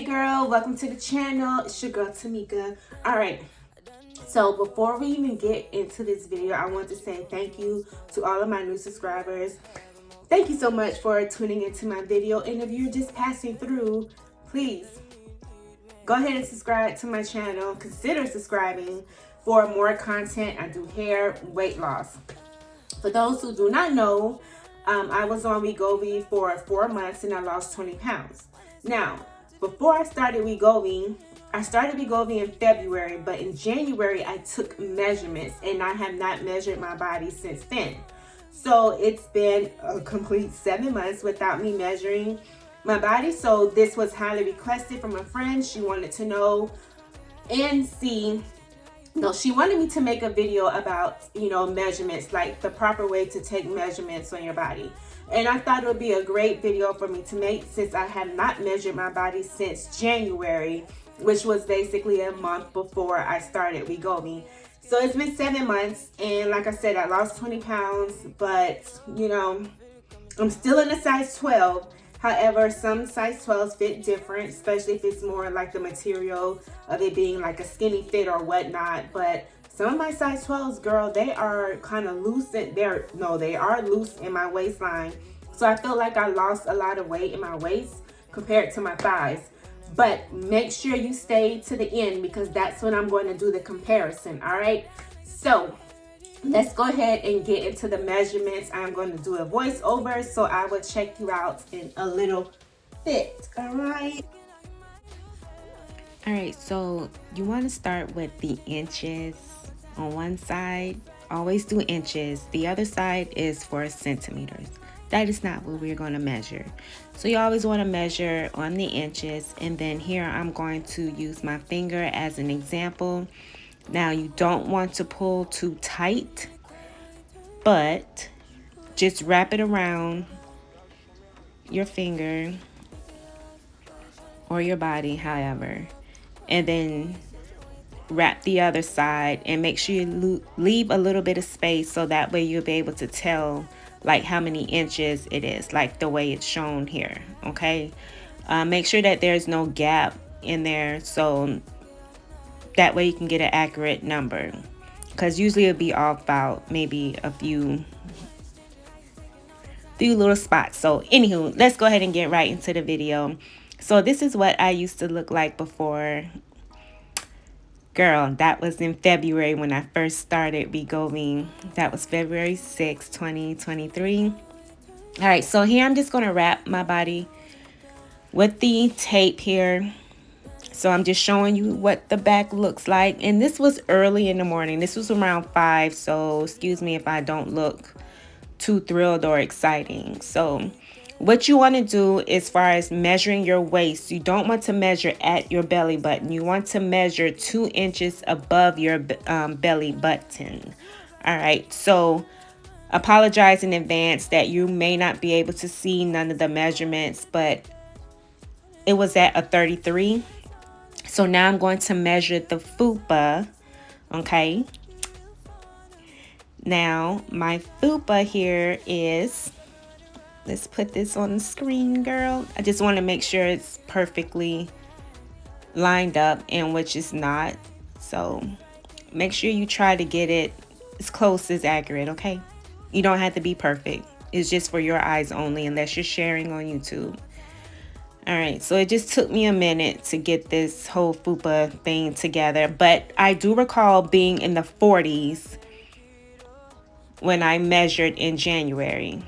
Hey girl, welcome to the channel. It's your girl Tamika. Alright, so before we even get into this video, I want to say thank you to all of my new subscribers. Thank you so much for tuning into my video, and if you're just passing through, please go ahead and subscribe to my channel. Consider subscribing for more content. I do hair, weight loss. For those who do not know, I was on Wegovy for 4 months and I lost 20 pounds. Now, before I started Wegovy in February, but in January I took measurements and I have not measured my body since then. So it's been a complete 7 months without me measuring my body. So this was highly requested from a friend. She wanted to know and see. No, she wanted me to make a video about, measurements, like the proper way to take measurements on your body. And I thought it would be a great video for me to make since I have not measured my body since January, which was basically a month before I started Wegovy. So it's been 7 months, and like I said, I lost 20 pounds, but, I'm still in a size 12. However, some size 12s fit different, especially if it's more like the material of it being like a skinny fit or whatnot. But some of my size 12s, girl, they are kind of loose. They are loose in my waistline. So I feel like I lost a lot of weight in my waist compared to my thighs. But make sure you stay to the end because that's when I'm going to do the comparison, all right? So let's go ahead and get into the measurements. I'm going to do a voiceover, so I will check you out in a little bit. All right, so you want to start with the inches on one side. Always do inches. The other side is for centimeters. That is not what we're going to measure. So you always want to measure on the inches, and then here I'm going to use my finger as an example. Now, you don't want to pull too tight, but just wrap it around your finger or your body, however, and then wrap the other side and make sure you leave a little bit of space so that way you'll be able to tell like how many inches it is, like the way it's shown here. Okay, make sure that there's no gap in there so that way you can get an accurate number, because usually it'll be off about maybe a few little spots. So anywho, let's go ahead and get right into the video. So this is what I used to look like before. Girl, that was in February when I first started Wegovy. That was February 6, 2023. All right, so here I'm just going to wrap my body with the tape here. So I'm just showing you what the back looks like. And this was early in the morning. This was around 5. So excuse me if I don't look too thrilled or exciting. So what you want to do as far as measuring your waist, you don't want to measure at your belly button. You want to measure 2 inches above your belly button. All right. So apologize in advance that you may not be able to see none of the measurements, but it was at a 33. So now I'm going to measure the fupa, okay? Now, my fupa here is, let's put this on the screen, girl. I just want to make sure it's perfectly lined up, and which is not. So make sure you try to get it as close as accurate, okay? You don't have to be perfect. It's just for your eyes only unless you're sharing on YouTube. All right, so it just took me a minute to get this whole fupa thing together, but I do recall being in the 40s when I measured in January.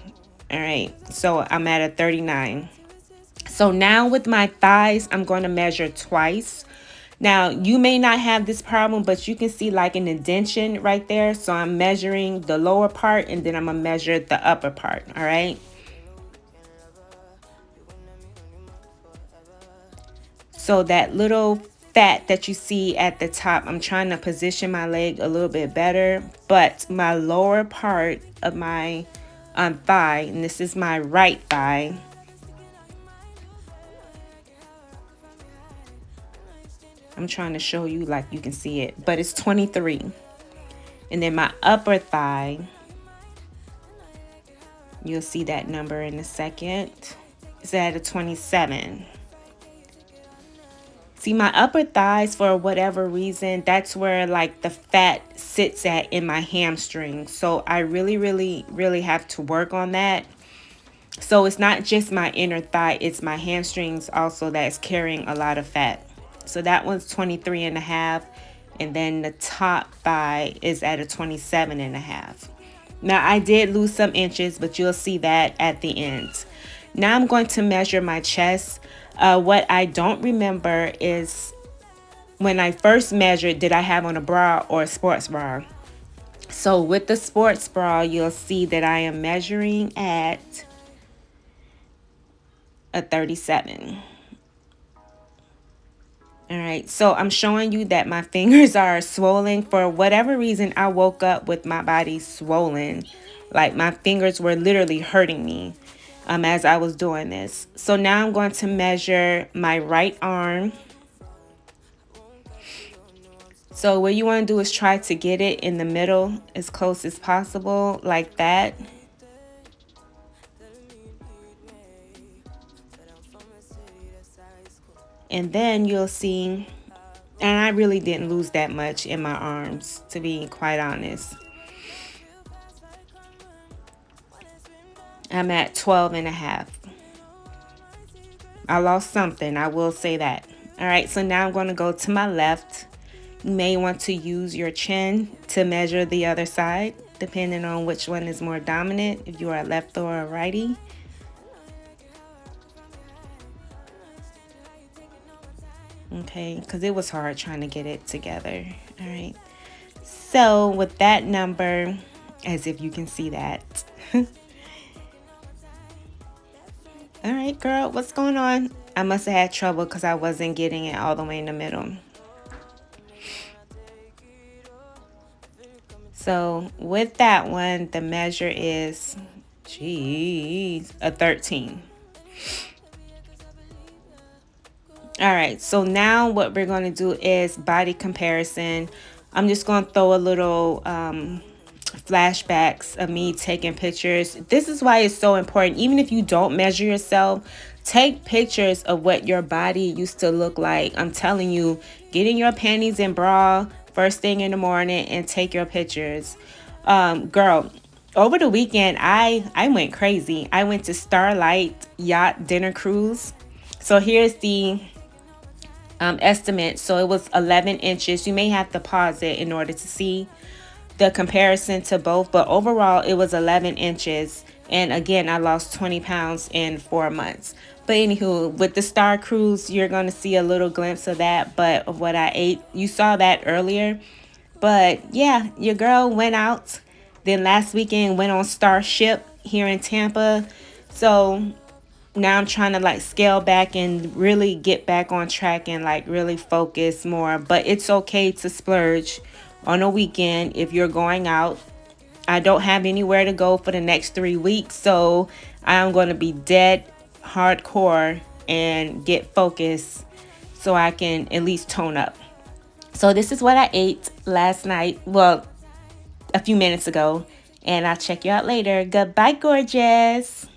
All right, so I'm at a 39. So now with my thighs, I'm going to measure twice. Now, you may not have this problem, but you can see like an indentation right there. So I'm measuring the lower part, and then I'm going to measure the upper part, all right? So that little fat that you see at the top, I'm trying to position my leg a little bit better, but my lower part of my thigh, and this is my right thigh, I'm trying to show you like you can see it, but it's 23. And then my upper thigh, you'll see that number in a second, is at a 27. See, my upper thighs, for whatever reason, that's where like the fat sits at in my hamstring. So I really have to work on that. So it's not just my inner thigh, it's my hamstrings also that's carrying a lot of fat. So that one's 23 and a half. And then the top thigh is at a 27 and a half. Now I did lose some inches, but you'll see that at the end. Now I'm going to measure my chest. What I don't remember is when I first measured, did I have on a bra or a sports bra? So with the sports bra, you'll see that I am measuring at a 37. All right, so I'm showing you that my fingers are swollen. For whatever reason, I woke up with my body swollen. Like my fingers were literally hurting me as I was doing this. So now I'm going to measure my right arm. So what you want to do is try to get it in the middle as close as possible, like that. And then you'll see, and I really didn't lose that much in my arms, to be quite honest. I'm at 12 and a half. I lost something, I will say that. All right, so now I'm going to go to my left. You may want to use your chin to measure the other side, depending on which one is more dominant, if you are a left or a righty. Okay, because it was hard trying to get it together. All right, so with that number, as if you can see that. All right, girl, what's going on? I must have had trouble because I wasn't getting it all the way in the middle. So with that one, the measure is, a 13. All right, so now what we're going to do is body comparison. I'm just going to throw a little flashbacks of me taking pictures. This is why it's so important. Even if you don't measure yourself, take pictures of what your body used to look like. I'm telling you, get in your panties and bra first thing in the morning and take your pictures. Girl, over the weekend, I went crazy. I went to Starlight Yacht Dinner Cruise. So here's the estimate. So it was 11 inches. You may have to pause it in order to see the comparison to both, but overall it was 11 inches. And again, I lost 20 pounds in 4 months. But anywho, with the Star Cruise, you're going to see a little glimpse of that, but of what I ate, you saw that earlier. But yeah, your girl went out. Then last weekend went on Starship here in Tampa. So now I'm trying to like scale back and really get back on track and like really focus more. But it's okay to splurge on a weekend if you're going out. I don't have anywhere to go for the next 3 weeks, so I'm going to be dead hardcore and get focused so I can at least tone up. So this is what I ate last night, well, a few minutes ago, and I'll check you out later. Goodbye, gorgeous.